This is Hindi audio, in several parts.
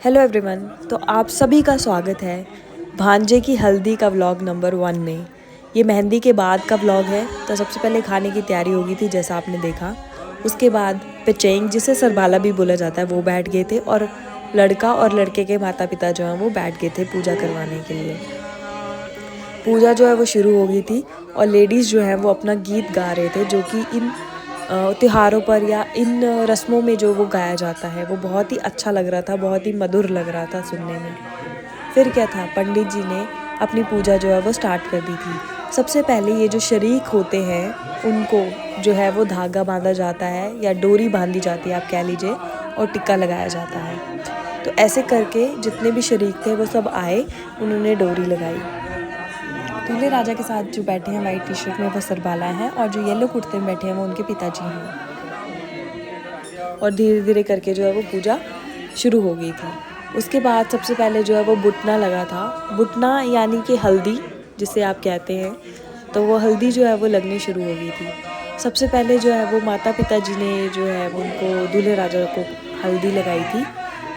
Hello everyone. तो आप सभी का स्वागत है भांजे की हल्दी का व्लॉग नंबर 1 में। ये मेहंदी के बाद का व्लॉग है। तो सबसे पहले खाने की तैयारी हो गई थी जैसा आपने देखा। उसके बाद पिचेंग जिसे सरबाला भी बोला जाता है वो बैठ गए थे और लड़का और लड़के के माता पिता जो हैं वो बैठ गए थे पूजा करवाने के लिए। पूजा जो है वो शुरू हो गई थी और लेडीज़ जो है वो अपना गीत गा रहे थे जो कि इन त्योहारों पर या इन रस्मों में जो वो गाया जाता है वो बहुत ही अच्छा लग रहा था, बहुत ही मधुर लग रहा था सुनने में। फिर क्या था, पंडित जी ने अपनी पूजा जो है वो स्टार्ट कर दी थी। सबसे पहले ये जो शरीक होते हैं उनको जो है वो धागा बांधा जाता है या डोरी बांधी जाती है आप कह लीजिए, और टिक्का लगाया जाता है। तो ऐसे करके जितने भी शरीक थे वो सब आए, उन्होंने डोरी लगाई। दूल्हे राजा के साथ जो बैठे हैं वाइट टी शर्ट में वो सरबाला हैं और जो येलो कुर्ते में बैठे हैं वो उनके पिताजी हैं। और धीरे धीरे करके जो है वो पूजा शुरू हो गई थी। उसके बाद सबसे पहले जो है वो बुटना लगा था। बुटना यानी कि हल्दी जिसे आप कहते हैं, तो वो हल्दी जो है वो लगनी शुरू हो गई थी। सबसे पहले जो है वो माता पिताजी ने जो है वो उनको दूल्हे राजा को हल्दी लगाई थी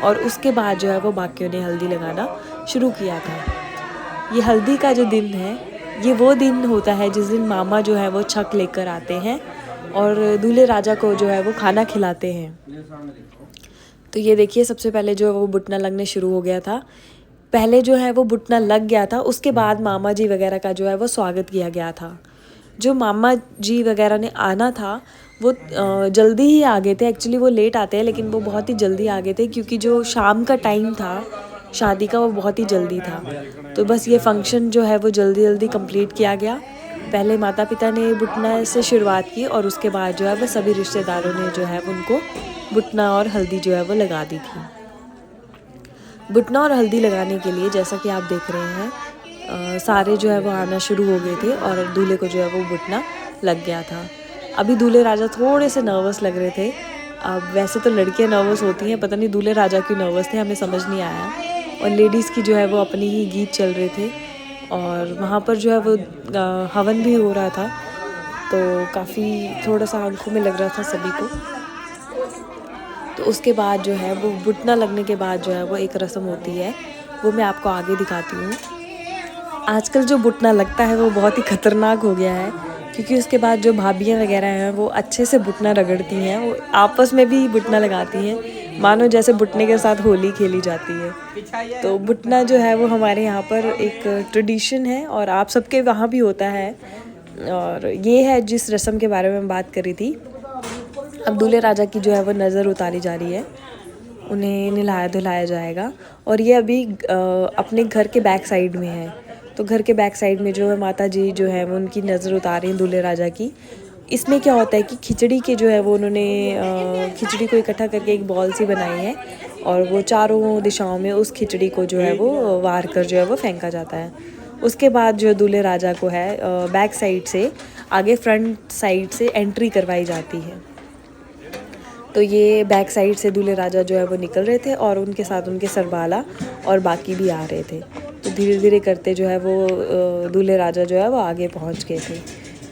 और उसके बाद जो है वो बाकियों ने हल्दी लगाना शुरू किया था। ये हल्दी का जो दिन है ये वो दिन होता है जिस दिन मामा जो है वो छक लेकर आते हैं और दूल्हे राजा को जो है वो खाना खिलाते हैं। तो ये देखिए सबसे पहले जो है वो बुटना लगने शुरू हो गया था। पहले जो है वो बुटना लग गया था, उसके बाद मामा जी वगैरह का जो है वो स्वागत किया गया था। जो मामा जी वगैरह ने आना था वो जल्दी ही आ गए थे। एक्चुअली वो लेट आते हैं लेकिन वो बहुत ही जल्दी आ गए थे क्योंकि जो शाम का टाइम था शादी का वो बहुत ही जल्दी था। तो बस ये फंक्शन जो है वो जल्दी जल्दी कंप्लीट किया गया। पहले माता पिता ने बुटना से शुरुआत की और उसके बाद जो है वो सभी रिश्तेदारों ने जो है उनको बुटना और हल्दी जो है वो लगा दी थी। बुटना और हल्दी लगाने के लिए जैसा कि आप देख रहे हैं सारे जो है वो आना शुरू हो गए थे और दूल्हे को जो है वो बुटना लग गया था। अभी दूल्हे राजा थोड़े से नर्वस लग रहे थे। अब वैसे तो लड़कियां नर्वस होती हैं, पता नहीं दूल्हे राजा क्यों नर्वस थे, हमें समझ नहीं आया। और लेडीज़ की जो है वो अपनी ही गीत चल रहे थे और वहाँ पर जो है वो हवन भी हो रहा था, तो काफ़ी थोड़ा सा आंखों में लग रहा था सभी को। तो उसके बाद जो है वो बुटना लगने के बाद जो है वो एक रस्म होती है, वो मैं आपको आगे दिखाती हूँ। आजकल जो बुटना लगता है वो बहुत ही ख़तरनाक हो गया है क्योंकि उसके बाद जो भाभियाँ वगैरह हैं वो अच्छे से बुटना रगड़ती हैं, वो आपस में भी बुटना लगाती हैं, मानो जैसे बुटने के साथ होली खेली जाती है। तो बुटना जो है वो हमारे यहाँ पर एक ट्रेडिशन है और आप सबके वहाँ भी होता है। और ये है जिस रस्म के बारे में मैं बात कर रही थी। अब दूल्हे राजा की जो है वो नज़र उतारी जा रही है, उन्हें नहलाया धुलाया जाएगा और ये अभी अपने घर के बैक साइड में है। तो घर के बैक साइड में जो है माता जी जो है वो उनकी नज़र उतार रही हैं दूल्हे राजा की। इसमें क्या होता है कि खिचड़ी के जो है वो उन्होंने खिचड़ी को इकट्ठा करके एक बॉल सी बनाई है और वो चारों दिशाओं में उस खिचड़ी को जो है वो वार कर जो है वो फेंका जाता है। उसके बाद जो दूल्हे राजा को है बैक साइड से आगे फ्रंट साइड से एंट्री करवाई जाती है। तो ये बैक साइड से दूल्हे राजा जो है वो निकल रहे थे और उनके साथ उनके सरबाला और बाकी भी आ रहे थे। तो धीरे धीरे करते जो है वो दूल्हे राजा जो है वो आगे पहुंच गए थे।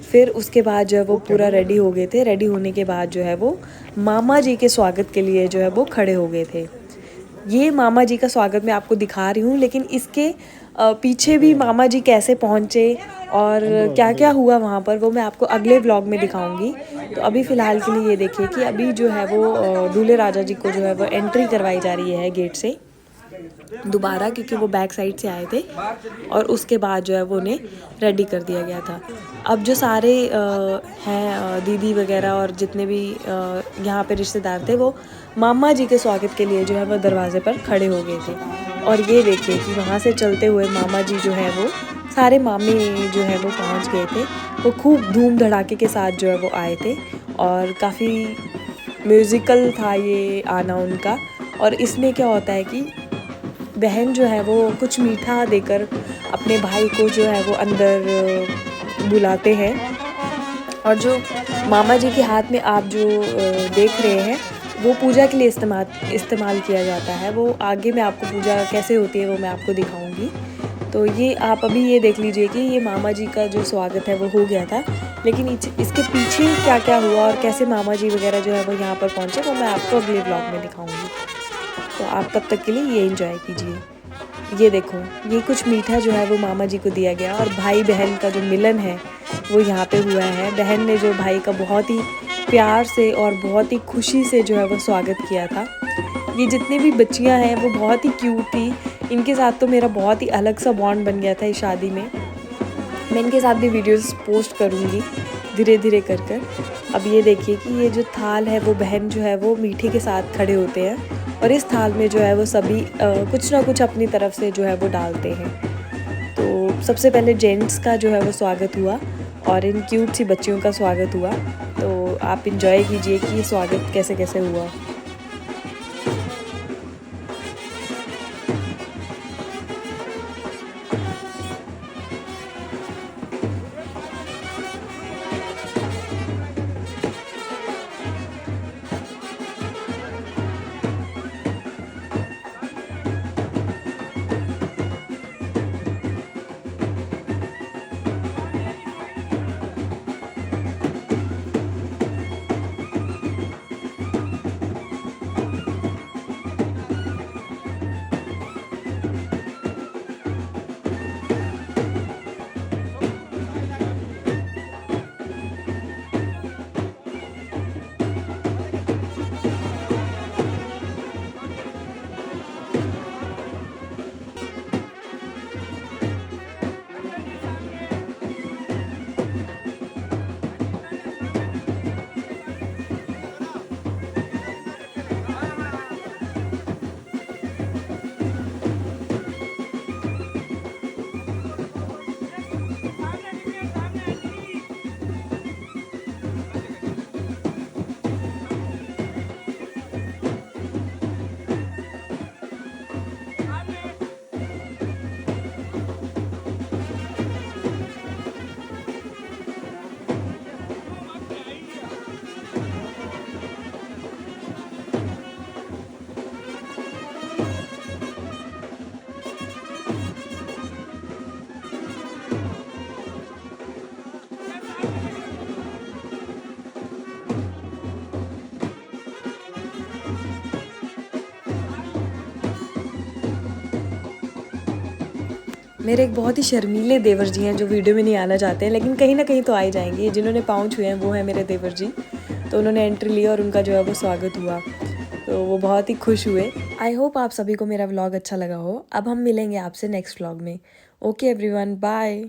फिर उसके बाद जो है वो पूरा रेडी हो गए थे। रेडी होने के बाद जो है वो मामा जी के स्वागत के लिए जो है वो खड़े हो गए थे। ये मामा जी का स्वागत मैं आपको दिखा रही हूँ, लेकिन इसके पीछे भी मामा जी कैसे पहुँचे और क्या क्या हुआ वहाँ पर वो मैं आपको अगले व्लॉग में दिखाऊंगी। तो अभी फ़िलहाल के लिए ये देखिए कि अभी जो है वो दूल्हे राजा जी को जो है वो एंट्री करवाई जा रही है गेट से दोबारा, क्योंकि वो बैक साइड से आए थे और उसके बाद जो है वो उन्हें रेडी कर दिया गया था। अब जो सारे हैं दीदी वगैरह और जितने भी यहाँ पे रिश्तेदार थे वो मामा जी के स्वागत के लिए जो है वो दरवाजे पर खड़े हो गए थे। और ये देखिए कि वहाँ से चलते हुए मामा जी जो है वो सारे मामे जो है वो पहुँच गए थे। वो खूब धूम धड़ाके के साथ जो है वो आए थे और काफ़ी म्यूज़िकल था ये आना उनका। और इसमें क्या होता है कि बहन जो है वो कुछ मीठा देकर अपने भाई को जो है वो अंदर बुलाते हैं। और जो मामा जी के हाथ में आप जो देख रहे हैं वो पूजा के लिए इस्तेमाल किया जाता है। वो आगे मैं आपको पूजा कैसे होती है वो मैं आपको दिखाऊंगी। तो ये आप अभी ये देख लीजिए कि ये मामा जी का जो स्वागत है वो हो गया था, लेकिन इसके पीछे क्या क्या हुआ और कैसे मामा जी वगैरह जो है वो यहाँ पर पहुँचे वो मैं आपको अगले ब्लॉग में दिखाऊंगी। तो आप तब तक के लिए ये एंजॉय कीजिए। ये देखो, ये कुछ मीठा जो है वो मामा जी को दिया गया और भाई बहन का जो मिलन है वो यहाँ पे हुआ है। बहन ने जो भाई का बहुत ही प्यार से और बहुत ही खुशी से जो है वो स्वागत किया था। ये जितनी भी बच्चियाँ हैं वो बहुत ही क्यूट थी। इनके साथ तो मेरा बहुत ही अलग सा बॉन्ड बन गया था इस शादी में। मैं इनके साथ भी वीडियोस पोस्ट करूँगी धीरे धीरे कर कर। अब ये देखिए कि ये जो थाल है वो बहन जो है वो मीठे के साथ खड़े होते हैं और इस थाल में जो है वो सभी कुछ ना कुछ अपनी तरफ से जो है वो डालते हैं। तो सबसे पहले जेंट्स का जो है वो स्वागत हुआ और इन क्यूट सी बच्चियों का स्वागत हुआ। तो आप इंजॉय कीजिए कि ये स्वागत कैसे कैसे हुआ। मेरे एक बहुत ही शर्मीले देवर जी हैं जो वीडियो में नहीं आना चाहते हैं, लेकिन कहीं ना कहीं तो आ ही जाएंगे। जिन्होंने पाँव छुए हैं वो है मेरे देवर जी। तो उन्होंने एंट्री ली और उनका जो है वो स्वागत हुआ, तो वो बहुत ही खुश हुए। आई होप आप सभी को मेरा व्लॉग अच्छा लगा हो। अब हम मिलेंगे आपसे नेक्स्ट व्लॉग में। Okay everyone, bye.